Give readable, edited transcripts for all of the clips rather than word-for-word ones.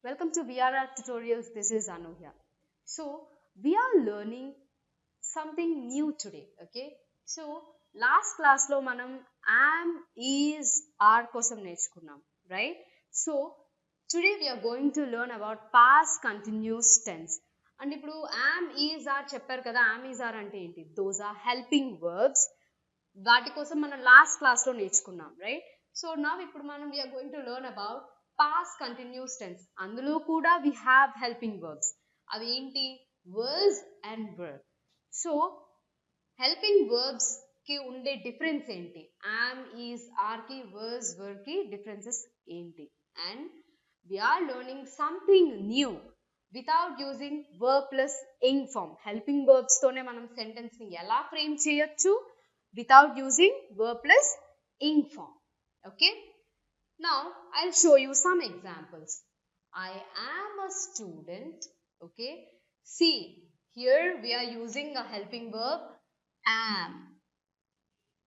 Welcome to VRR Tutorials. This is Anu here. So, we are learning something new today. Okay. So, last class lo manam am, is, are kosam నేర్చుకున్నాం, right? So, today we are going to learn about past continuous tense. And ఇప్పుడు am, is, are చెప్పారు కదా, am, is, are అంటే ఏంటి? Those are helping verbs. వాటి కోసం మనం last క్లాస్లో నేర్చుకున్నాం, రైట్? సో నవ్ ఇప్పుడు మనం we are going to learn about past continuous tense. అందులో కూడా వి హ్యావ్ హెల్పింగ్ వర్బ్స్. అవి ఏంటి? Was and verb. So helping verbs కి ఉండే డిఫరెన్స్ ఏంటి? యామ్, ఈజ్, ఆర్ కి, వర్స్, వర్బ్ కి డిఫరెన్సెస్ ఏంటి? And we are learning something new without using verb plus ing form. Helping verbs తోనే మనం సెంటెన్స్ ని ఎలా ఫ్రేమ్ చేయొచ్చు without using verb plus ing form. Okay, now I'll show you some examples. I am a student. Okay, see, here we are using a helping verb am.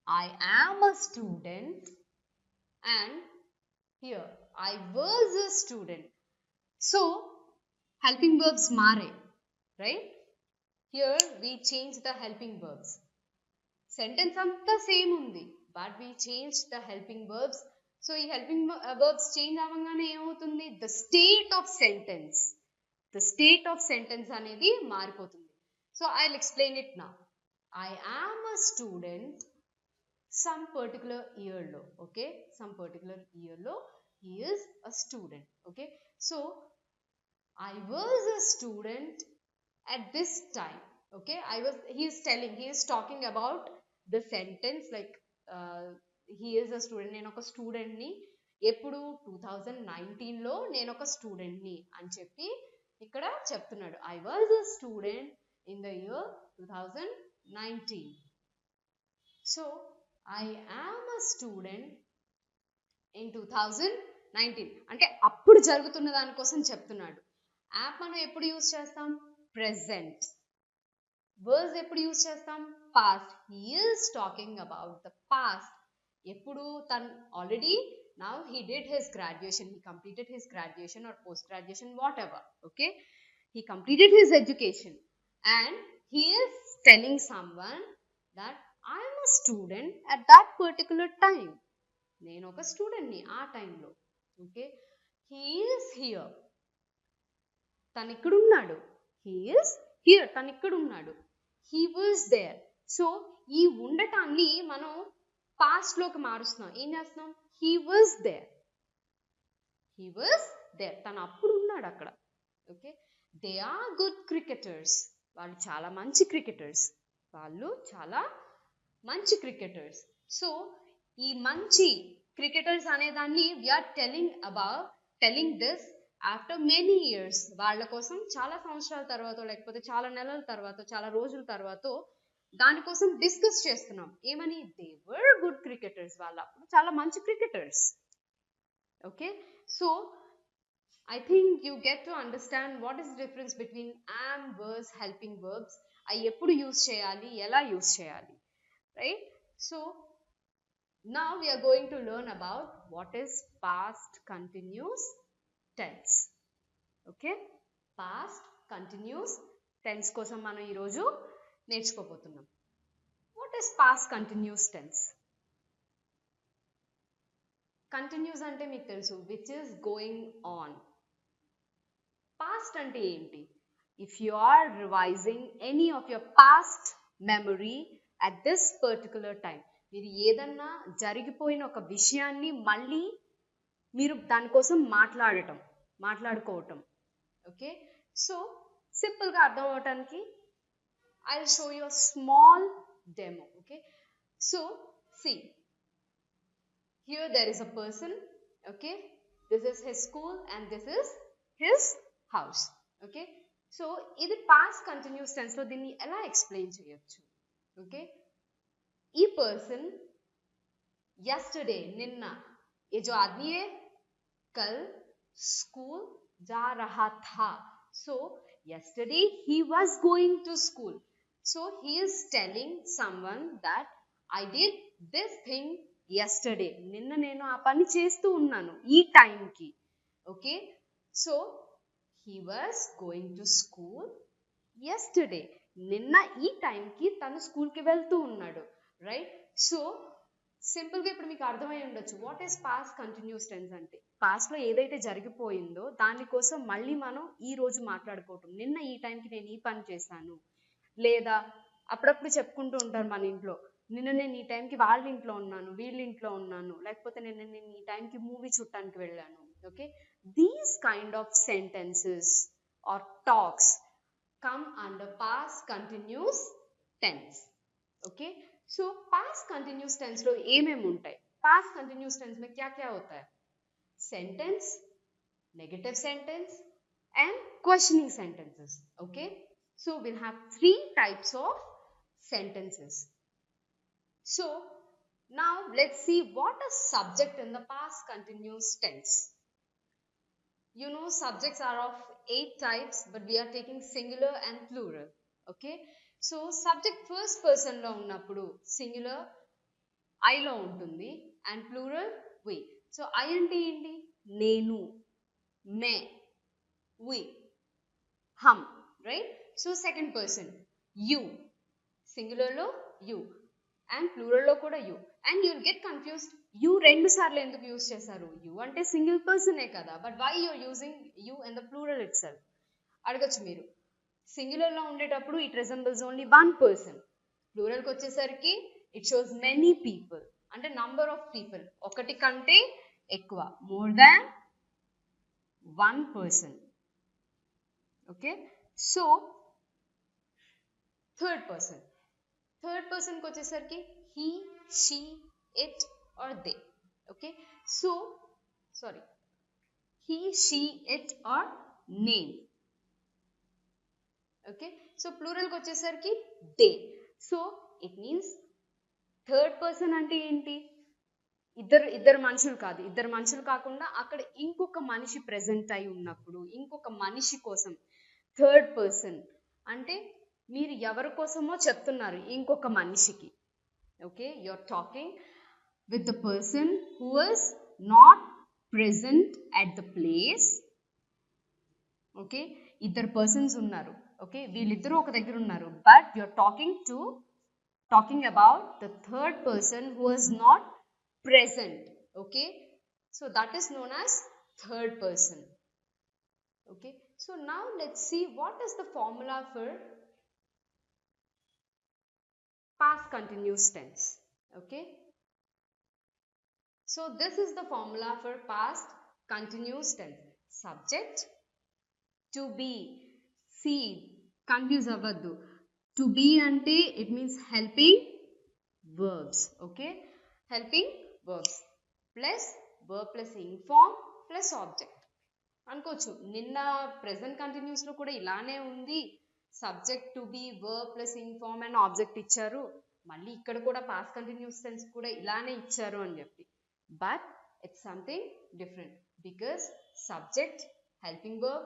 I am a student, and here I was a student. So helping verbs mare, right? Here we change the helping verbs. Sentence అంతా same ఉంది, but we change the helping verbs. So ఈ helping verbs change అవ్వగానే ఏమవుతుంది? The state of sentence అనేది మారిపోతుంది. So I will explain it now. I am a student some particular ఇయర్లో. Okay, some particular ఇయర్లో he is a student. Okay, so I was a student at this time. Okay, he is talking about the sentence like he is a student. నేను ఒక student ని ఎప్పుడు 2019 లో నేను ఒక student ని అని చెప్పి ఇక్కడ చెప్తున్నాడు. I was a student in the year 2019. So I am a student in 2019 అంటే అప్పుడు జరుగుతున్న దానికోసం చెప్తున్నాడు. యాప్ మనం ఎప్పుడు యూజ్ చేస్తాం? ప్రెజెంట్. వర్స్ ఎప్పుడు యూజ్ చేస్తాం? Past. He is talking about the past. ఎప్పుడు తను already now he did his graduation, he completed his graduation or post graduation, what ever. Okay, he completed his education and he is telling someone that I'm a student at that particular time. నేను ఒక స్టూడెంట్ని ఆ టైంలో. Okay, he is here, తను ఇక్కడ ఉన్నాడు. He is here, తను ఇక్కడ ఉన్నాడు. He was there. సో ఈ ఉండటాన్ని మనం పాస్ట్ లోకి మారుస్తున్నాం. ఏం చేస్తున్నాం? He was there. He was there. తను అప్పుడు ఉన్నాడు అక్కడ. Okay, they are good cricketers. వాళ్ళు చాలా మంచి క్రికెటర్స్. సో ఈ మంచి క్రికెటర్స్ అనేదాన్ని we are telling this after many years. వాళ్ళ కోసం చాలా సంవత్సరాల తర్వాత, లేకపోతే చాలా నెలల తర్వాత, చాలా రోజుల తర్వాత దానికోసం డిస్కస్ చేస్తున్నాం. ఏమని? They were good cricketers. వాళ్ళు అప్పుడు చాలా మంచి cricketers. Okay, so I think you get to understand what is difference between am, was, helping verbs. అవి ఎప్పుడు యూజ్ చేయాలి, ఎలా యూజ్ చేయాలి, right? So now we are going to learn about what is past continuous tense. Okay, past continuous tense కోసం మనం ఈరోజు నేర్చుకోబోతున్నాం. What is past continuous tense? Continuous అంటే మీకు తెలుసు, which is going on. Past అంటే ఏంటి? If you are revising any of your past memory at this particular time, మీరు ఏదన్నా జరిగిపోయిన ఒక విషయాన్ని మళ్ళీ మీరు దానికోసం మాట్లాడుకోవటం. ఓకే, సో సింపుల్గా అర్థం అవటానికి I will show you a small demo. Okay, so see, here there is a person. Okay, this is his school and this is his house. Okay, so ఇది పాస్ట్ కంటిన్యూస్ టెన్స్లో దీన్ని ఎలా explain చేయొచ్చు? Okay, ఈ person yesterday నిన్న, ये जो आदमी है कल स्कूल जा रहा था. So yesterday he was going to school. So he is telling someone that I did this thing yesterday. నిన్న నేను ఆ పని చేస్తూ ఉన్నాను ఈ టైంకి. Okay, so he was going to school yesterday. నిన్న ఈ టైంకి తను స్కూల్కి వెళ్తూ ఉన్నాడు, రైట్? సో సింపుల్గా ఇప్పుడు మీకు అర్థమై ఉండొచ్చు what is past continuous tense అంటే. పాస్ట్లో ఏదైతే జరిగిపోయిందో దానికోసం మళ్ళీ మనం ఈ రోజు మాట్లాడుకోవటం. నిన్న ఈ టైంకి నేను ఈ పని చేశాను, లేదా అప్పుడప్పుడు చెప్పుకుంటూ ఉంటారు మన ఇంట్లో, నిన్న నేను ఈ టైంకి వాళ్ళ ఇంట్లో ఉన్నాను, వీళ్ళ ఇంట్లో ఉన్నాను, లేకపోతే నేను ఈ టైంకి మూవీ చూడటానికి వెళ్ళాను. Okay, these kind of sentences are talks come under past continuous tense. Okay, so past continuous tense లో ఏమేమి ఉంటాయి? past continuous tense में क्या क्या होता है? sentence, negative sentence and questioning sentences. Okay, so we'll have three types of sentences. So now let's see what is subject in the past continuous tense. You know, subjects are of 8 types, but we are taking singular and plural. Okay, so subject first person lo unnappudu singular I lo untundi and plural we. So I ante enti nenu, me, we, hum, right? So second person you, singular lo you and plural lo kuda you, and you'll get confused. You రెండు సార్లు ఎందుకు use చేశారు? You అంటే single పర్సనే కదా, but why you're using you and the plural itself అడగచ్చు మీరు. సింగులర్లో ఉండేటప్పుడు it resembles only one person, ప్లూరల్కి వచ్చేసరికి ఇట్ షోస్ మెనీ పీపుల్, అంటే నంబర్ ఆఫ్ పీపుల్, ఒకటి కంటే ఎక్కువ, more than one person. Okay, so third పర్సన్కి వచ్చేసరికి he, she, it or they. Okay, so sorry, he, she, it or name. Okay, so plural ko vachesariki they. So it means third person ante enti ఇద్దరు మనుషులు కాదు, ఇద్దరు మనుషులు కాకుండా అక్కడ ఇంకొక మనిషి ప్రెజెంట్ అయి ఉన్నప్పుడు ఇంకొక మనిషి కోసం థర్డ్ పర్సన్ అంటే మీరు ఎవరి కోసమో చెప్తున్నారు ఇంకొక మనిషికి. Okay, you are talking with the person who is not present at the place. Okay, ఇద్దరు పర్సన్స్ ఉన్నారు, ఓకే, వీళ్ళిద్దరూ ఒక దగ్గర ఉన్నారు, but you are talking about the third person who is not present. Okay, so that is known as third person. Okay, so now let's see what is the formula for past continuous tense. Okay, so this is the formula for past continuous tense. Subject, to be. See, confuse avaddu. To be ante it means helping verbs. Okay, helping verbs plus verb plus inform plus object. అనుకోవచ్చు నిన్న present continuous లో కూడా ఇలానే ఉంది, subject to be verb plus inform and object ఇచ్చారు, మళ్ళీ ఇక్కడ కూడా పాస్ట్ కంటిన్యూస్ టెన్స్ కూడా ఇలానే ఇచ్చారు అని చెప్పి. But it's something different because subject, helping verb,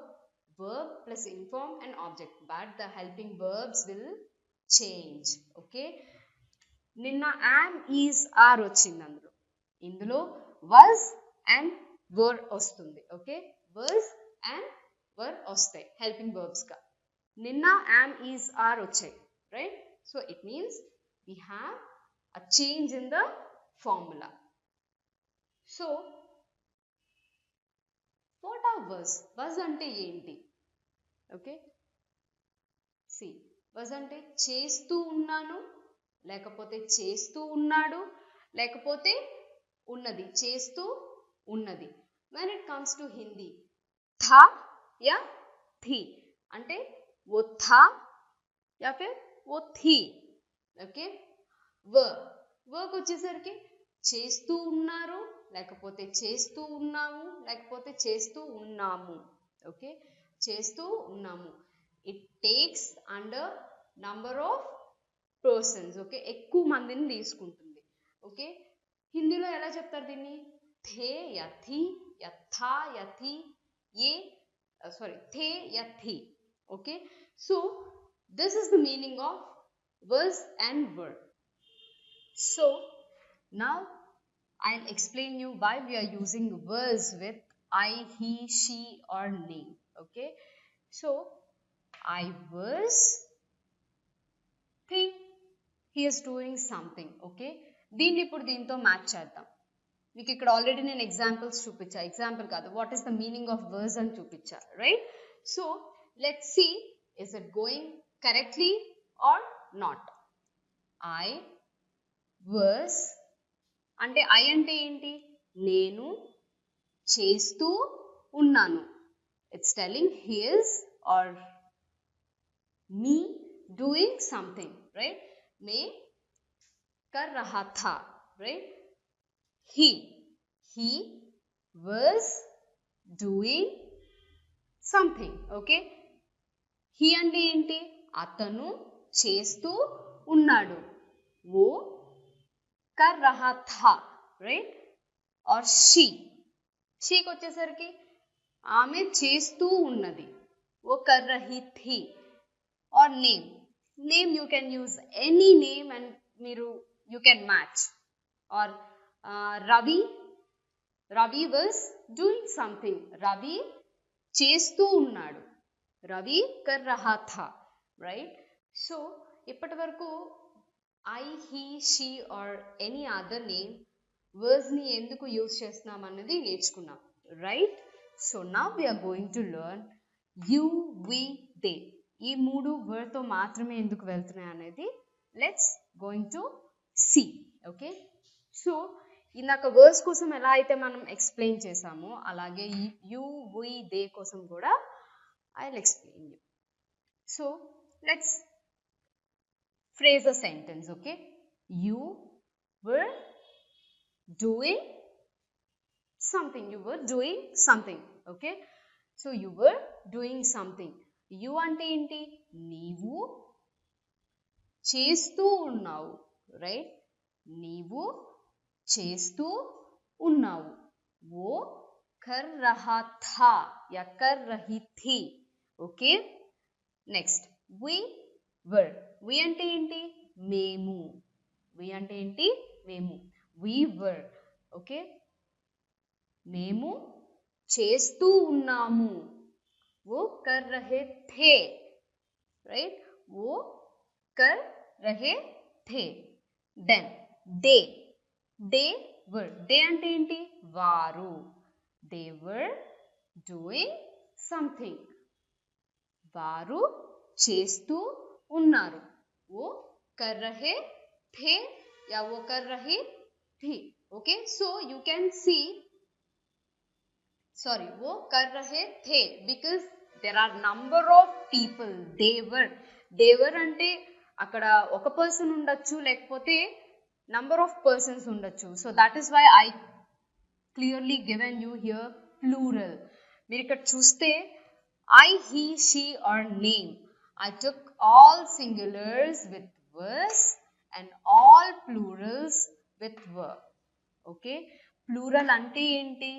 verb plus inform and object, but the helping verbs will change. Okay, నిన్న am, is, are వచ్చింది అందులో, ఇందులో was and were వస్తుంది. ఓకే, was and were వస్తాయి helping verbs గా. నిన్న am, is, are వచ్చాయి, right? So it means we have a change in the formula. So what are was? Was ante enti? Okay, see, was ante చేస్తూ ఉన్నాను, లేకపోతే చేస్తూ ఉన్నాడు, లేకపోతే ఉన్నది, చేస్తూ ఉన్నది. When it comes to Hindi, tha ya thi అంటే वो था या फिर वो थी. ఓకే, వర్క్ వచ్చేసరికి చేస్తూ ఉన్నారు, లేకపోతే చేస్తూ ఉన్నాము, లేకపోతే చేస్తూ ఉన్నాము. ఓకే, చేస్తూ ఉన్నాము. It takes under number of persons. Okay, ఎక్కువ మందిని తీసుకుంటుంది. ఓకే, హిందీలో ఎలా చెప్తారు దీన్ని? థే యా థీ యా థా యా థీ ఏ థే యా థీ. Okay, so this is the meaning of was and were. So now I'll explain you why we are using was with I, he, she or name. Okay, so I was think he is doing something. Okay, దీన్ని ఇప్పుడు దీంతో match చేద్దాం. మీకు ఇక్కడ already నేను examples చూపించా, example కాదు, what is the meaning of was అని చూపించా, right? So let's see is it going correctly or not. I was అంటే ఐ అంటే ఏంటి? నేను చేస్తూ ఉన్నాను. It's telling his or me doing something, right? मैं कर रहा था, right? He was doing something. Okay, he అంటే ఏంటి? అతను చేస్తూ ఉన్నాడు. वो कर रहा था, right? और she వచ్చేసరికి ఆమె చేస్తూ ఉన్నది. वो कर रही थी. or name you can use any name and you can match. or Ravi was doing something. Ravi చేస్తూ ఉన్నాడు. Ravi kar raha tha, right? So ఇప్పటి వరకు I, he, she or any other name words ని ఎందుకు use చేస్తున్నాం అన్నది నేర్చుకున్నాం, right? So now we are going to learn you, we, they. ఈ మూడు వర్డ్తో మాత్రమే ఎందుకు వెళ్తున్నాయి అనేది let's going to see. Okay, so ఇందాక వర్డ్స్ కోసం ఎలా అయితే మనం ఎక్స్ప్లెయిన్ చేసామో అలాగే యూ, వి, దే కోసం కూడా I will explain you. So let's phrase a sentence. Okay, you were doing something. You were doing something. Okay, so you were doing something. You అంటే ఏంటి? నీవు చేస్తూ ఉన్నావు, రైట్? నీవు చేస్తూ ఉన్నావు. वो कर रहा था या कर रही थी. Okay, next we were. we అంటే ఏంటి? మేము. we అంటే ఏంటి? మేము. we were. ఓకే, మేము చేస్తూ ఉన్నాము. वो कर रहे थे, right? वो कर रहे थे. then they were. they అంటే ఏంటి? వారు. they were doing something. వారు చేస్తూ ఉన్నారు. वो कर रहे थे या वो कर रही थी. okay, so you can see, sorry, वो कर रहे थे because there are number of people. they were అంటే అక్కడ ఒక పర్సన్ ఉండొచ్చు, లేకపోతే number of persons ఉండొచ్చు. so that is why I clearly given you here plural. మీరు ఇక్కడ చూస్తే I, he, she or name, I took all singulars with was and all plurals with were. okay, plural అంటే ఏంటి?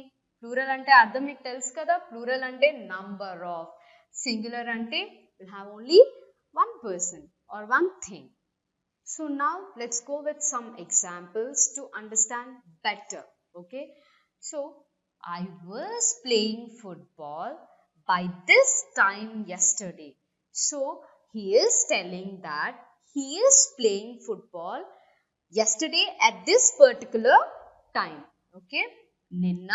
Plural అంటే అర్థం మీకు తెలుసు కదా. ప్లూరల్ అంటే నంబర్ ఆఫ్. సింగులర్ అంటే will have only one person are one thing. So now let's go with some examples to understand better. Okay, so I was playing football by this time yesterday. So he is telling that he is playing football yesterday at this particular time. okay, నిన్న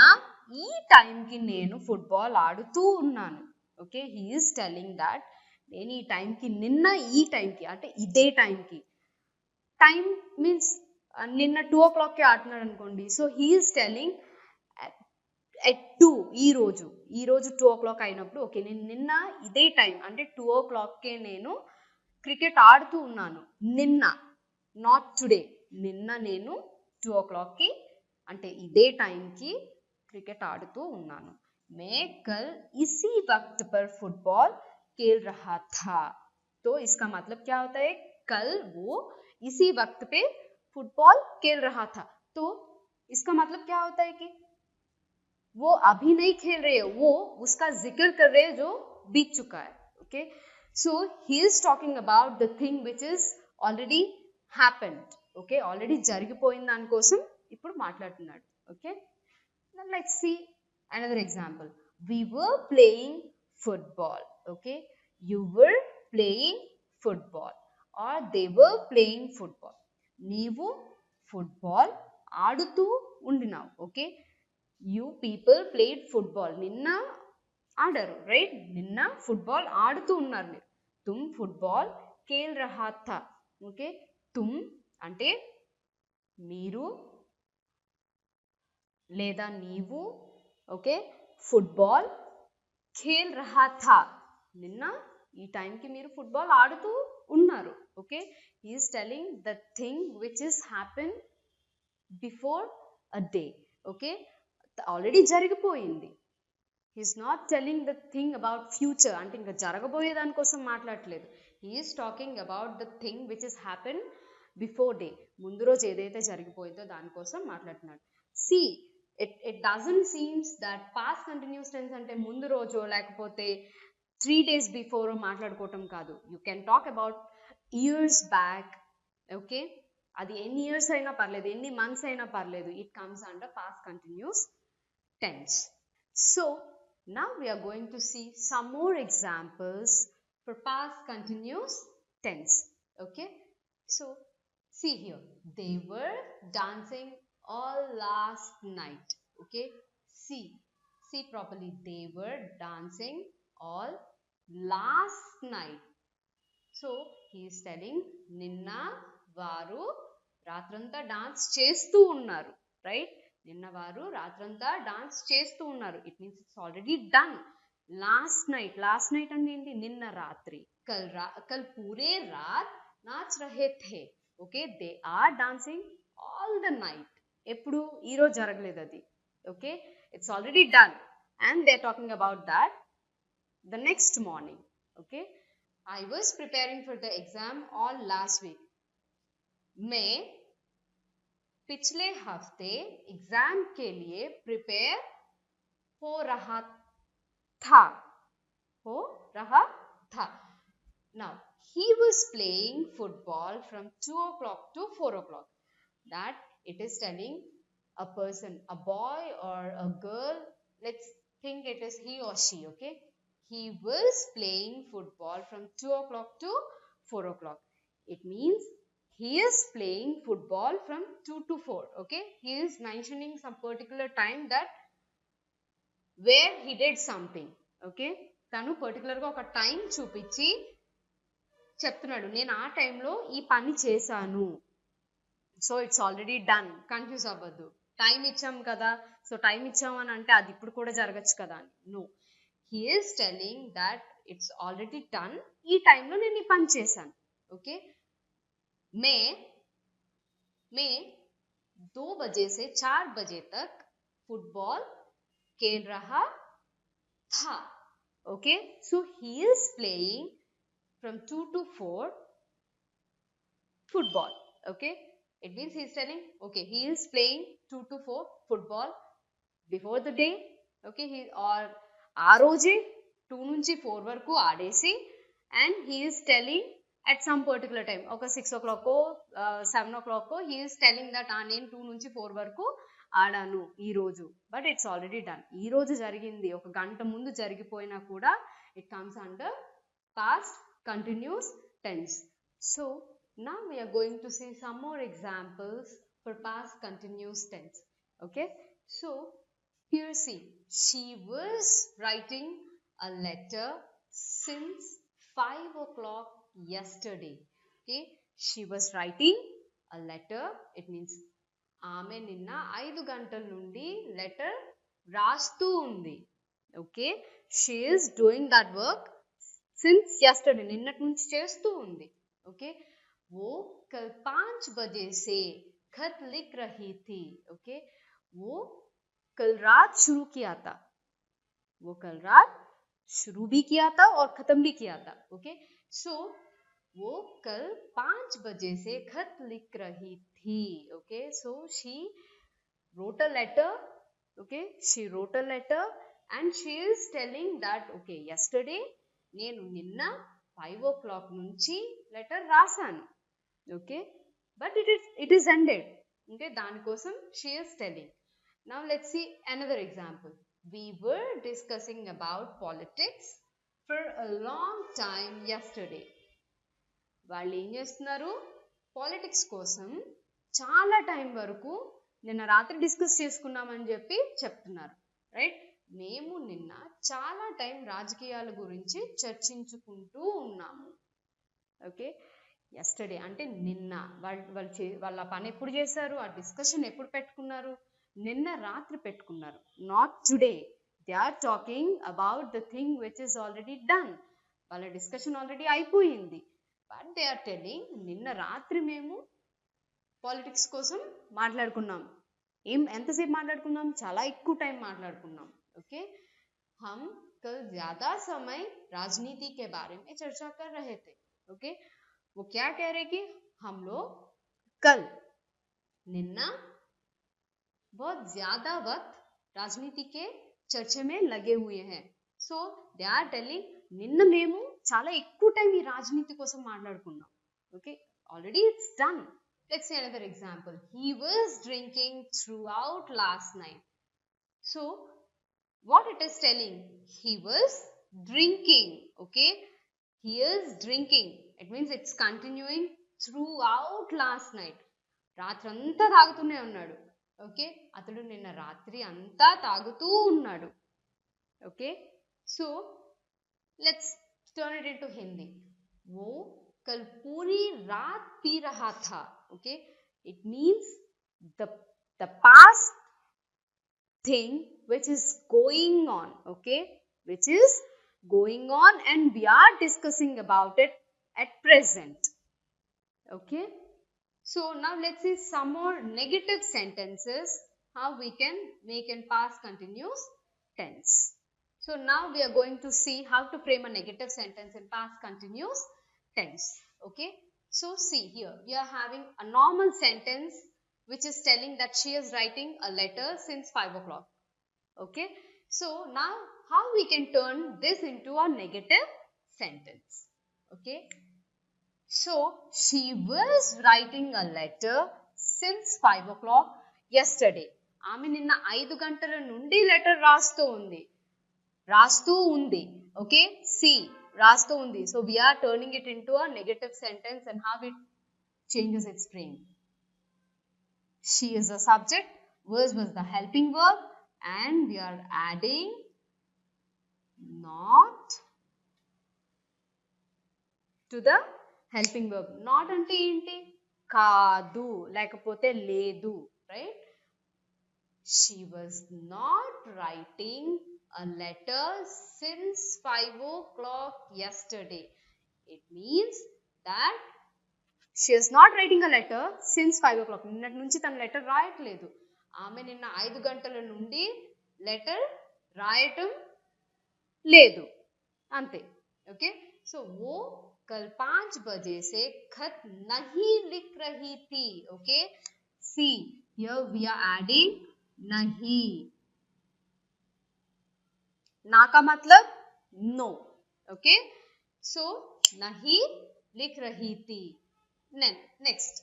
ఈ టైంకి నేను football ఆడుతూ ఉన్నాను. Okay, he is telling that నేను ఈ టైంకి, నిన్న ఈ టైంకి అంటే ఇదే టైంకి. టైం మీన్స్ నిన్న 2 o'clockకి ఆడుతున్నాడు అనుకోండి. So he is telling at 2, ఈ రోజు 2 o'clock అయినప్పుడు ఓకే, నేను నిన్న ఇదే టైం అంటే 2 o'clockకే నేను క్రికెట్ ఆడుతూ ఉన్నాను. నిన్న, నాట్ టుడే. నిన్న నేను 2 o'clockకి అంటే ఇదే టైంకి क्रिकेट आड़तू उन्नानु. मैं कल इसी वक्त पर फुटबॉल खेल रहा था. तो इसका मतलब क्या होता है? कल वो इसी वक्त पे फुटबॉल खेल रहा था. तो इसका मतलब क्या होता है कि वो अभी नहीं खेल रहे, वो उसका जिक्र कर रहे जो बीत चुका है. okay, so he is talking about the thing which is already happened. okay, already జరిగిపోయిన దాని కోసం ఇప్పుడు మాట్లాడుతున్నాడు. okay, now let's see another example. We were playing football. Okay, you were playing football or they were playing football. నీవు football ఆడుతూ ఉండినావు. Okay, you people played football, నిన్న ఆడారు, రైట్? నిన్న ఫుట్బాల్ ఆడుతూ ఉన్నారు మీరు. తుమ్ ఫుట్బాల్ ఖేల్ రహా థా. ఓకే, తుమ్ అంటే మీరు లేదా నీవు. ఓకే, ఫుట్బాల్ ఖేల్ రహా థా, నిన్న ఈ టైంకి మీరు ఫుట్బాల్ ఆడుతూ ఉన్నారు. Okay, he is telling the thing which is happen before a day. Okay, already జరిగిపోయింది. He is not telling the thing about future, అంటే ఇంకా జరగబోయే దానికోసం మాట్లాడట్లేదు. He is talking about the thing which is happen before day, ముందు రోజు ఏదైతే జరిగిపోయిందో దానికోసం మాట్లాడుతున్నాడు. See, it doesn't seems that past continuous tense అంటే ముందు రోజు లేకపోతే 3 days before మాట్లాడుకోవటం కాదు. You can talk about years back. Okay, అది ఎన్ని ఇయర్స్ అయినా పర్లేదు, ఎన్ని మంత్స్ అయినా పర్లేదు, it comes under past continuous tense. So now we are going to see some more examples for past continuous tense. Okay, so see here, they were dancing all last night. Okay, see properly, they were dancing all last night. So he is telling నిన్న వారు రాత్రంతా dance చేస్తూ ఉన్నారు, right? నిన్న వారు రాత్రంతా dance చేస్తూ ఉన్నారు. It means it's already done. Last night అంటే ఏంటి? నిన్న రాత్రి. కల్ పూరే రాత్ నాచ్ రహే థే. Okay, they are dancing all the night. ఎప్పుడు? ఈరోజు జరగలేదు అది. Okay, it's already done and they are talking about that the next morning. Okay, I was preparing for the exam all last week. मैं पिछले हफ्ते एग्जाम के लिए prepare हो रहा था. Now he was playing football from 2 o'clock to 4 o'clock. That it is telling a person, a boy or a girl. Let's think it is he or she. Okay, he was playing football from 2 o'clock to 4 o'clock. It means he is playing football from 2 to 4. Okay, he is mentioning some particular time that where he did something. Okay, తను పర్టికులర్గా ఒక time చూపించి చెప్తున్నాడు, నేను ఆ టైంలో ఈ పని చేశాను. So it's already done. Confuse అవ్వద్దు. టైం ఇచ్చాం కదా, సో టైం ఇచ్చామని అంటే అది ఇప్పుడు కూడా జరగచ్చు కదా అని. No, he is telling that it's already done. ఈ టైంలో నేను ఈ పని చేశాను. ఓకే, मैं 2 बजे से 4 बजे तक फुटबॉल खेल रहा था. Okay, so he is playing from 2 to 4 football. Okay, it means he is telling, okay, he is playing 2 to 4 football before the day. Okay, he or ఆ రోజే 2 నుంచి 4 వరకు ఆడేసి and he is telling at some particular time, ఒక 6 o'clock 7 o'clock he is telling that నేను 2 నుంచి 4 వరకు ఆడాను ఈరోజు. But it's already done. ఈరోజు జరిగింది, ఒక గంట ముందు జరిగిపోయినా కూడా it comes under past continuous tense. So now we are going to see some more examples for past continuous tense. Okay, so here see, she was writing a letter since 5 o'clock yesterday. Okay, she was writing a letter. It means ఆమె నిన్న 5 గంటల నుండి letter రాస్తూ ఉంది. Okay, she is doing that work since yesterday, నిన్నటి నుంచి చేస్తూ ఉంది. ఓకే, वो कल 5 बजे से खत लिख रही थी. ओके, वो कल रात शुरू किया था. वो कल रात शुरू भी किया था और खत्म भी किया था. ओके, सो वो कल 5 बजे से खत लिख रही थी. Okay, so she wrote a letter. Okay, she wrote a letter and she is telling that okay, yesterday నేను నిన్న 5 o'clock నుంచి లెటర్ రాశాను. Okay, but it is ended. Okay, దానికోసం she is telling. Now let's see another example. We were discussing about politics a long time yesterday. వాళ్ళు ఏం చేస్తున్నారు, politics కోసం చాలా టైం వరకు నిన్న రాత్రి డిస్కస్ చేసుకున్నామని చెప్పి చెప్తున్నారు, రైట్. మేము నిన్న చాలా టైం రాజకీయాల గురించి చర్చించుకుంటూ ఉన్నాము. ఓకే, ఎస్టర్డే అంటే నిన్న. వాళ్ళ పని ఎప్పుడు చేశారు, ఆ డిస్కషన్ ఎప్పుడు పెట్టుకున్నారు, నిన్న రాత్రి పెట్టుకున్నారు, not today. They are talking about the thing which is already done. వాళ్ళ డిస్కషన్ ఆల్రెడీ అయిపోయింది, బట్ దే ఆర్ టెల్లింగ్ నిన్న రాత్రి మేము పాలిటిక్స్ కోసం మాట్లాడుకున్నాం. ఎంతసేపు మాట్లాడుకున్నాం, చాలా ఎక్కువ టైం మాట్లాడుకున్నాం. ओके, हम कल ज्यादा समय राजनीति के बारे में चर्चा कर रहे थे. ओके, वो क्या कह रहे कि हम लोग कल निन्ना बहुत ज्यादा वक्त राजनीति के चर्चे में लगे हुए हैं. So they are telling నిన్న మేము చాలా ఎక్కువ టైం ఈ రాజనీతి కోసం మాట్లాడుకున్నాం. Okay, already it's done. Let's see another example. He was drinking throughout last night. So what it is telling, he was drinking. Okay, he is drinking, it means it's continuing throughout last night. రాత్రి అంతా తాగుతూనే ఉన్నాడు. Okay, అతడు నిన్న రాత్రి అంతా తాగుతూ ఉన్నాడు. Okay, so let's turn it into Hindi. वो कल पूरी रात पी रहा था. Okay, it means the past thing which is going on. Okay, which is going on and we are discussing about it at present. Okay, so now let's see some more negative sentences, how we can make in past continuous tense. So now we are going to see how to frame a negative sentence in past continuous tense. Okay, so see here we are having a normal sentence which is telling that she is writing a letter since 5 o'clock. Okay, so now how we can turn this into a negative sentence. Okay, so she was writing a letter since 5 o'clock yesterday. ఆమె నిన్న 5 గంటల నుండి letter రాస్తూ ఉంది. Okay, C రాస్తూ ఉంది. So we are turning it into a negative sentence and how it changes its frame. She is the subject, was the helping verb, and we are adding not to the helping verb. Not అంటే ఏంటి, కాదు లేకపోతే లేదు, right. She was not writing a letter since 5 o'clock yesterday. It means that she is not writing a letter since 5 o'clock. నిన్నటి నుంచి తన letter రాయట్లేదు. ఆమె నిన్న 5 గంటల నుండి లెటర్ రాయటం లేదు, అంతే. ఓకే, సో वो कल 5 बजे से खत नहीं लिख रही थी. Okay, see here we are adding नहीं. ना का मतलब no. ओके, so नहीं लिख रही थी. Next,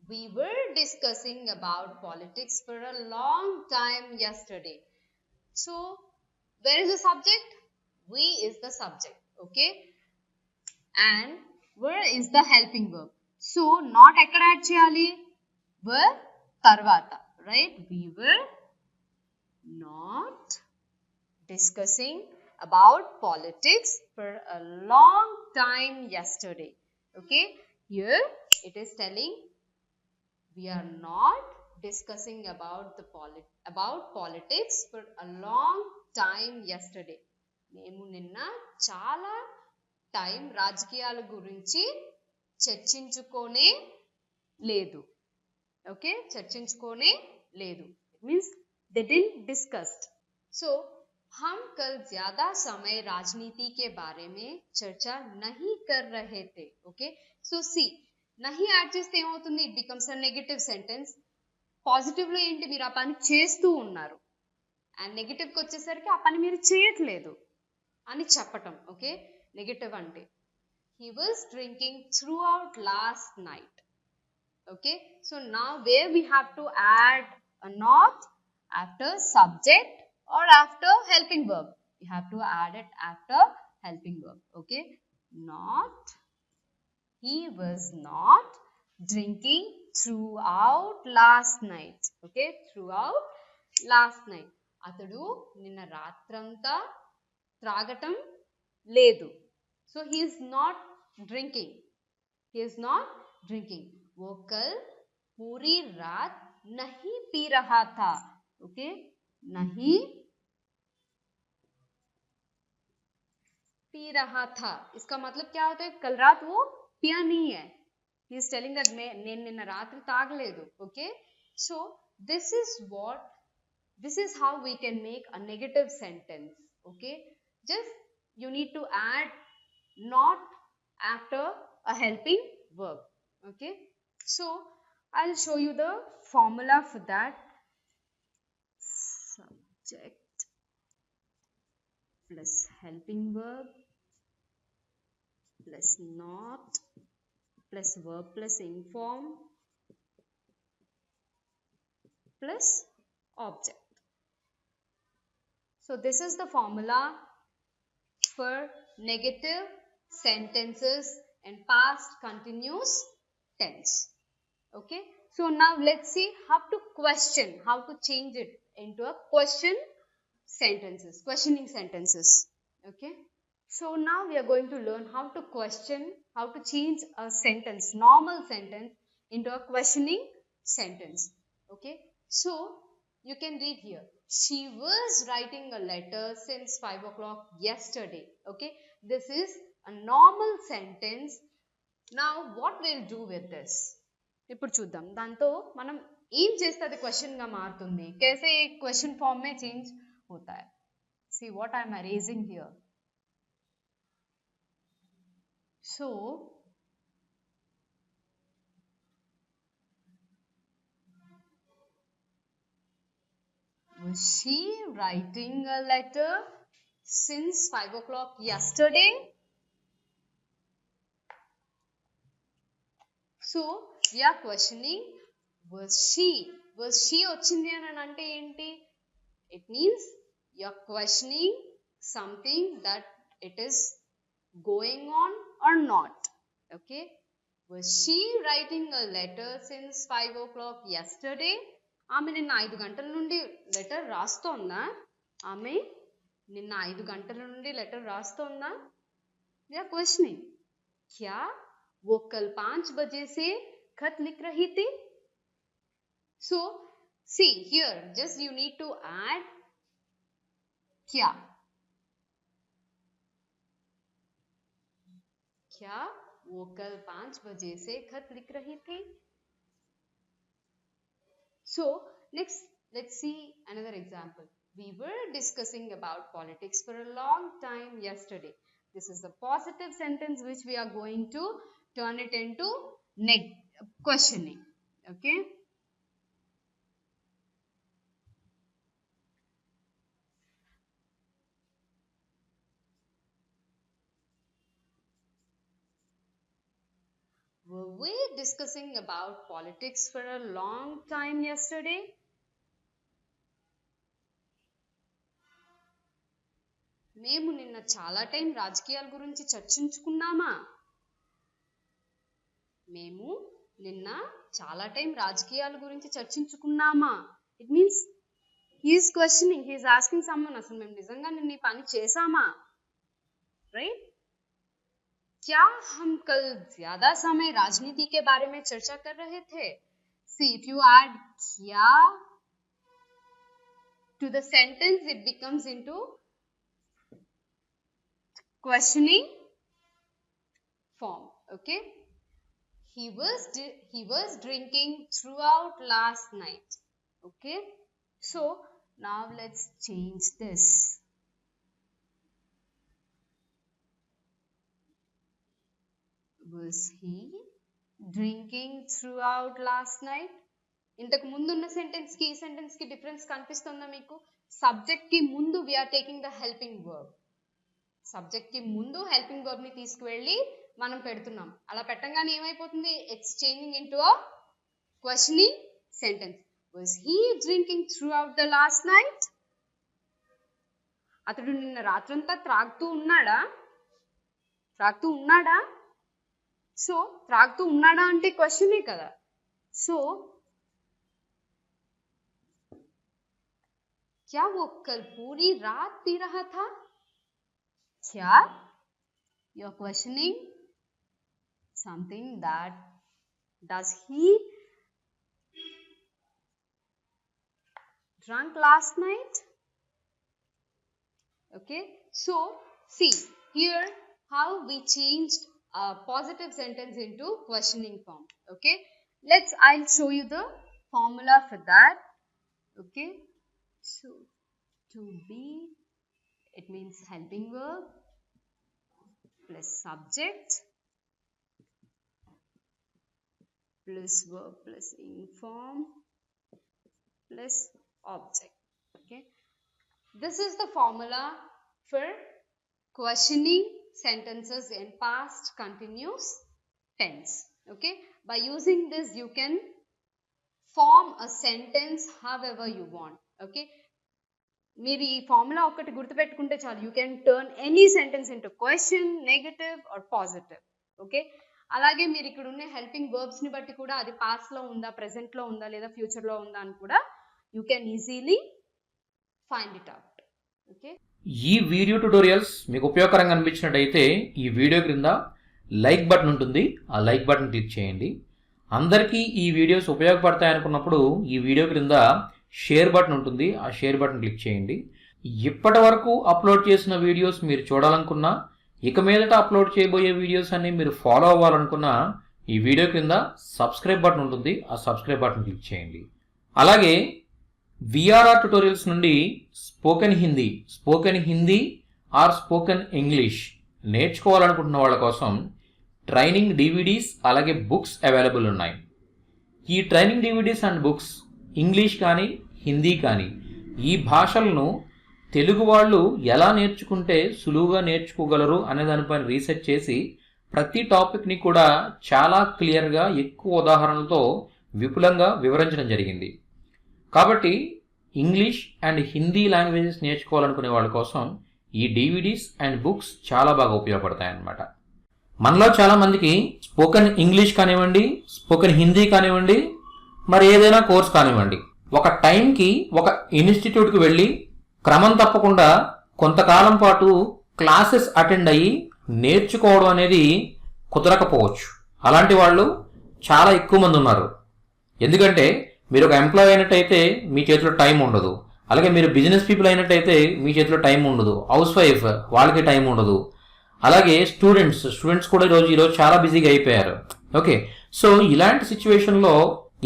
we were discussing about politics for a long time yesterday. So where is the subject? We is the subject. Okay, and were is the helping verb. So not ekkada add cheyali, were tarvata, right. We were not discussing about politics for a long time yesterday. Okay, here it is telling we are not discussing about politics for a long time yesterday. మేము నిన్న చాలా time రాజకీయాల గురించి చర్చించుకోనే లేదు. Okay, చర్చించుకోనే లేదు, it means they didn't discussed. So हम कल ज्यादा समय राजनीति के बारे में चर्चा नहीं कर रहे थे. ओके, సో సి నహి యాడ్ చేస్తే ఏమవుతుంది, it becomes a negative sentence. Positive లో ఏంటి, మీరు ఆ పని చేస్తూ ఉన్నారు, అండ్ నెగటివ్ కి వచ్చేసరికి ఆ పని మీరు చేయట్లేదు అని చెప్పటం. ఓకే, నెగటివ్ అంటే he was drinking throughout last night. Okay, so now where we have to add a not after subject or after helping verb, we have to add it after helping verb. Okay, not, he was not drinking throughout last night. Okay, throughout last night. అతడు నిన్న రాత్రంతా త్రాగటం లేదు. So he is not drinking. He is not drinking. वो कल पूरी रात नहीं P रहा था. Okay, नहीं पी रहा था. इसका मतलब क्या होता है? कल रात वो पिया नहीं है. He is telling that నేను నిన్న రాత్రి తాగలేదు. Okay, so this is how we can make a negative sentence. Okay, just you need to add not after a helping verb. Okay, so I'll show you the formula for that. Subject plus helping verb plus not plus verb plus inform plus object. So this is the formula for negative sentences and past continuous tense. Okay, so now let's see how to change it into a questioning sentences. Okay, so now we are going to learn how to change a sentence, normal sentence, into a questioning sentence. Okay, so you can read here, she was writing a letter since 5 o'clock yesterday. Okay, this is a normal sentence. Now what we'll do with this, ఇప్పుడు చూద్దాం దాంతో మనం ఏం చేస్తే అది question గా మారుతుంది, कैसे क्वेश्चन फॉर्म में चेंज होता है. See what I am erasing here. So was she writing a letter since 5 o'clock yesterday? So we are questioning, was she వచ్చింది అని అంటే ఏంటి? It means you are questioning something that it is going on or not. Okay, was she writing a letter since 5 o'clock yesterday? ఆమె నిన్న 5 గంటల నుండి letter రాస్తోందా? ఆమె నిన్న 5 గంటల నుండి లెటర్ రాస్తోందా? We are questioning. क्या वो कल 5 बजे से खत लिख रही थी? So see here, just you need to add क्या. क्या वो कल 5 बजे से खत लिख रही थी? So next, let's see another example. We were discussing about politics for a long time yesterday. This is the positive sentence which we are going to turn it into questioning. Okay. Were we discussing about politics for a long time yesterday? మేము నిన్న చాలా time రాజకీయాల గురించి చర్చించుకున్నామా? మేము నిన్న చాలా time రాజకీయాల గురించి చర్చించుకున్నామా? It means he is questioning, he is asking someone, అసలు మేము నిజంగా నిన్న ఈ పని చేసామా? Right? क्या हम कल ज्यादा समय राजनीति के बारे में चर्चा कर रहे थे? See, if you add क्या to the sentence, it becomes into questioning form. Okay, he was drinking throughout last night. Okay, so now let's change this. Was he drinking throughout last night? ఇంతకు ముందు ఉన్న sentence కి ఈ sentence కి difference కనిపిస్తుందా మీకు? Subject కి ముందు we are taking the helping verb. Subject కి ముందు హెల్పింగ్ వర్బ్ ని తీసుకువెళ్ళి మనం పెడుతున్నాం. అలా పెట్టంగానే ఏమైపోతుంది? It's changing into a questioning sentence. Was he drinking throughout the last night? అతడు నిన్న రాత్రంతా త్రాగుతూ ఉన్నాడా? త్రాగుతూ ఉన్నాడా? సో త్రాగుతూ ఉన్నాడా అంటే క్వశ్చనే కదా. సో क्या वो कल पूरी रात पी रहा था? क्या? You're questioning something that does he drunk last night? Okay, so see here how we changed a positive sentence into questioning form. Okay, I'll show you the formula for that. Okay, so to be, it means helping verb plus subject plus verb plus inform plus object. Okay, this is the formula for questioning sentences in past continuous tense. Okay, by using this you can form a sentence however you want. Okay, మీరు ఈ formula ఒకటి గుర్తుపెట్టుకుంటే చాలు, you can turn any sentence into question, negative or positive. Okay, అలాగే మీరు ఇక్కడ ఉన్న helping verbs ని బట్టి కూడా అది పాస్ట్ లో ఉందా, ప్రెసెంట్ లో ఉందా, లేదా ఫ్యూచర్ లో ఉందా అని కూడా you can easily find it out. Okay, ఈ వీడియో ట్యుటోరియల్స్ మీకు ఉపయోగకరంగా అనిపించినట్టయితే ఈ వీడియో క్రింద లైక్ బటన్ ఉంటుంది, ఆ లైక్ బటన్ క్లిక్ చేయండి. అందరికీ ఈ వీడియోస్ ఉపయోగపడతాయి అనుకున్నప్పుడు ఈ వీడియో క్రింద షేర్ బటన్ ఉంటుంది, ఆ షేర్ బటన్ క్లిక్ చేయండి. ఇప్పటి వరకు అప్లోడ్ చేసిన వీడియోస్ మీరు చూడాలనుకున్నా, ఇక మీదట అప్లోడ్ చేయబోయే వీడియోస్ అన్ని మీరు ఫాలో అవ్వాలనుకున్నా ఈ వీడియో క్రింద సబ్స్క్రైబ్ బటన్ ఉంటుంది, ఆ సబ్స్క్రైబ్ బటన్ క్లిక్ చేయండి. అలాగే విఆర్ఆర్ ట్యుటోరియల్స్ నుండి spoken Hindi or spoken English నేర్చుకోవాలనుకుంటున్న వాళ్ళ కోసం ట్రైనింగ్ డివిడీస్ అలాగే బుక్స్ అవైలబుల్ ఉన్నాయి. ఈ training DVDs and books English కానీ హిందీ కానీ ఈ భాషలను తెలుగు వాళ్ళు ఎలా నేర్చుకుంటే సులువుగా నేర్చుకోగలరు అనే దానిపైన రీసెర్చ్ చేసి ప్రతి టాపిక్ని కూడా చాలా క్లియర్గా ఎక్కువ ఉదాహరణలతో విపులంగా వివరించడం జరిగింది. కాబట్టి ఇంగ్లీష్ అండ్ హిందీ లాంగ్వేజెస్ నేర్చుకోవాలనుకునే వాళ్ళ కోసం ఈ డివిడీస్ అండ్ బుక్స్ చాలా బాగా ఉపయోగపడతాయి అన్నమాట. మనలో చాలామందికి స్పోకెన్ ఇంగ్లీష్ కానివ్వండి, స్పోకెన్ హిందీ కానివ్వండి, మరి ఏదైనా కోర్స్ కానివ్వండి, ఒక టైంకి ఒక ఇన్స్టిట్యూట్కి వెళ్ళి క్రమం తప్పకుండా కొంతకాలం పాటు క్లాసెస్ అటెండ్ అయ్యి నేర్చుకోవడం అనేది కుదరకపోవచ్చు. అలాంటి వాళ్ళు చాలా ఎక్కువ మంది ఉన్నారు. ఎందుకంటే మీరు ఒక ఎంప్లాయ్ అయినట్టయితే మీ చేతిలో టైం ఉండదు, అలాగే మీరు బిజినెస్ పీపుల్ అయినట్టయితే మీ చేతిలో టైం ఉండదు, హౌస్ వైఫ్ వాళ్ళకి టైం ఉండదు, అలాగే స్టూడెంట్స్ కూడా ఈరోజు చాలా బిజీగా అయిపోయారు. ఓకే, సో ఇలాంటి సిచ్యువేషన్లో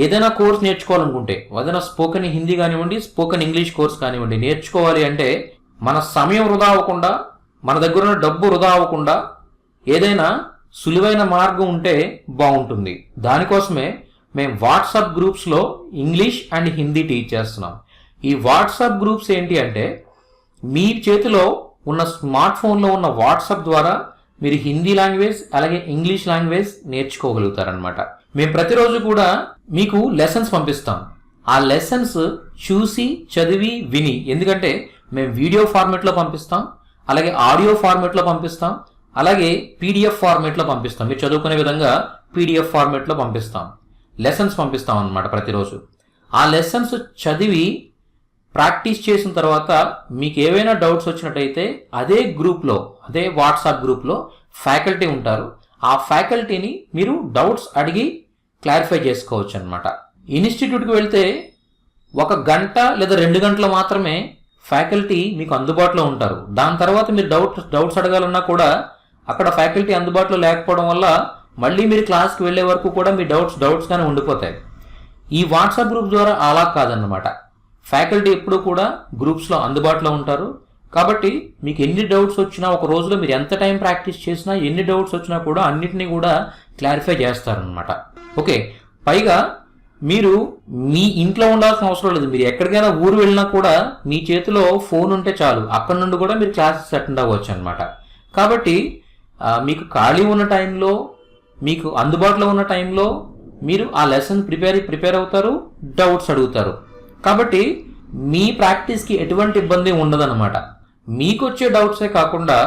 ఏదైనా కోర్స్ నేర్చుకోవాలనుకుంటే, ఏదైనా స్పోకెన్ హిందీ కానివ్వండి, స్పోకెన్ ఇంగ్లీష్ కోర్స్ కానివ్వండి నేర్చుకోవాలి అంటే మన సమయం వృధా అవ్వకుండా, మన దగ్గర ఉన్న డబ్బు వృధా అవ్వకుండా ఏదైనా సులువైన మార్గం ఉంటే బాగుంటుంది. దానికోసమే మేము వాట్సాప్ గ్రూప్స్లో ఇంగ్లీష్ అండ్ హిందీ టీచ్ చేస్తున్నాం. ఈ వాట్సాప్ గ్రూప్స్ ఏంటి అంటే మీ చేతిలో ఉన్న స్మార్ట్ ఫోన్లో ఉన్న వాట్సాప్ ద్వారా మీరు హిందీ లాంగ్వేజ్ అలాగే ఇంగ్లీష్ లాంగ్వేజ్ నేర్చుకోగలుగుతారనమాట. మేము ప్రతిరోజు కూడా మీకు లెసన్స్ పంపిస్తాం. ఆ లెసన్స్ చూసి చదివి విని, ఎందుకంటే మేము వీడియో ఫార్మేట్లో పంపిస్తాం, అలాగే ఆడియో ఫార్మేట్లో పంపిస్తాం, అలాగే పీడిఎఫ్ ఫార్మేట్లో పంపిస్తాం. మీరు చదువుకునే విధంగా పీడిఎఫ్ ఫార్మేట్లో పంపిస్తాం, లెసన్స్ పంపిస్తాం అన్నమాట ప్రతిరోజు. ఆ లెసన్స్ చదివి ప్రాక్టీస్ చేసిన తర్వాత మీకు ఏవైనా డౌట్స్ వచ్చినట్టయితే అదే గ్రూప్లో, అదే వాట్సాప్ గ్రూప్లో ఫ్యాకల్టీ ఉంటారు. ఆ ఫ్యాకల్టీని మీరు డౌట్స్ అడిగి క్లారిఫై చేసుకోవచ్చు అనమాట. ఇన్స్టిట్యూట్కి వెళ్తే 1 గంట లేదా 2 గంటలు మాత్రమే ఫ్యాకల్టీ మీకు అందుబాటులో ఉంటారు. దాని తర్వాత మీరు డౌట్స్ అడగాలన్నా కూడా అక్కడ ఫ్యాకల్టీ అందుబాటులో లేకపోవడం వల్ల మళ్ళీ మీరు క్లాస్కి వెళ్ళే వరకు కూడా మీ డౌట్స్గానే ఉండిపోతాయి. ఈ వాట్సాప్ గ్రూప్ ద్వారా అలా కాదన్నమాట. ఫ్యాకల్టీ ఎప్పుడూ కూడా గ్రూప్స్లో అందుబాటులో ఉంటారు. కాబట్టి మీకు ఎన్ని డౌట్స్ వచ్చినా, ఒక రోజులో మీరు ఎంత టైం ప్రాక్టీస్ చేసినా, ఎన్ని డౌట్స్ వచ్చినా కూడా అన్నిటినీ కూడా క్లారిఫై చేస్తారనమాట. ఓకే, పైగా మీరు మీ ఇంట్లో ఉండాల్సిన అవసరం లేదు. మీరు ఎక్కడికైనా ఊరు వెళ్ళినా కూడా మీ చేతిలో ఫోన్ ఉంటే చాలు, అక్కడ నుండి కూడా మీరు క్లాసెస్ అటెండ్ అవ్వచ్చు అనమాట. కాబట్టి మీకు ఖాళీ ఉన్న టైంలో, మీకు అందుబాటులో ఉన్న టైంలో మీరు ఆ లెసన్ ప్రిపేర్ అవుతారు, డౌట్స్ అడుగుతారు. కాబట్టి మీ ప్రాక్టీస్కి ఎటువంటి ఇబ్బంది ఉండదన్నమాట. మీకు వచ్చే డౌట్సే కాకుండా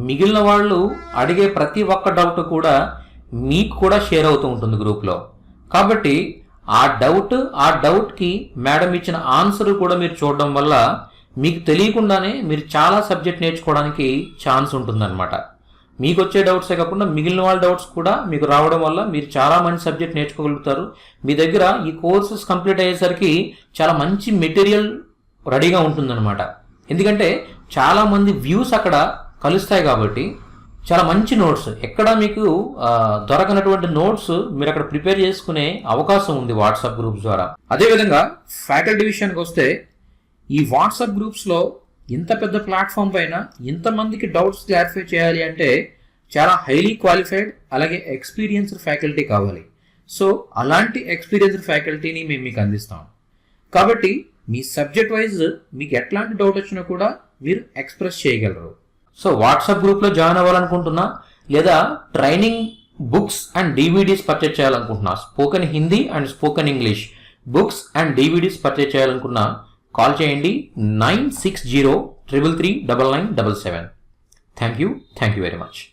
మిగిలిన వాళ్ళు అడిగే ప్రతి ఒక్క డౌట్ కూడా మీకు కూడా షేర్ అవుతూ ఉంటుంది గ్రూప్లో. కాబట్టి ఆ డౌట్కి మేడం ఇచ్చిన ఆన్సర్ కూడా మీరు చూడడం వల్ల మీకు తెలియకుండానే మీరు చాలా సబ్జెక్ట్ నేర్చుకోవడానికి ఛాన్స్ ఉంటుందన్నమాట. మీకు వచ్చే డౌట్సే కాకుండా మిగిలిన వాళ్ళ డౌట్స్ కూడా మీకు రావడం వల్ల మీరు చాలా మంచి సబ్జెక్ట్ నేర్చుకోగలుగుతారు. మీ దగ్గర ఈ కోర్సెస్ కంప్లీట్ అయ్యేసరికి చాలా మంచి మెటీరియల్ రెడీగా ఉంటుందన్నమాట. ఎందుకంటే చాలా మంది వ్యూస్ అక్కడ కలుస్తాయి కాబట్టి చాలా మంచి నోట్స్, ఎక్కడ మీకు దొరకనటువంటి నోట్స్ మీరు అక్కడ ప్రిపేర్ చేసుకునే అవకాశం ఉంది వాట్సాప్ గ్రూప్స్ ద్వారా. అదేవిధంగా ఫ్యాకల్టీ విషయానికి వస్తే ఈ వాట్సాప్ గ్రూప్స్లో ఇంత పెద్ద ప్లాట్ఫామ్ పైన ఇంతమందికి డౌట్స్ క్లారిఫై చేయాలి అంటే చాలా హైలీ క్వాలిఫైడ్ అలాగే ఎక్స్పీరియన్స్డ్ ఫ్యాకల్టీ కావాలి. సో అలాంటి ఎక్స్పీరియన్స్డ్ ఫ్యాకల్టీని మేము మీకు అందిస్తాం. కాబట్టి మీ సబ్జెక్ట్ వైజ్ మీకు ఎట్లాంటి డౌట్ వచ్చినా కూడా మీరు ఎక్స్ప్రెస్ చేయగలరు. సో వాట్సాప్ గ్రూప్లో జాయిన్ అవ్వాలనుకుంటున్నా లేదా training books and DVDs purchase చేయాలనుకుంటున్నా, spoken Hindi and spoken English books and DVDs purchase చేయాలనుకున్నా కాల్ చేయండి 9603339977. Thank you very much.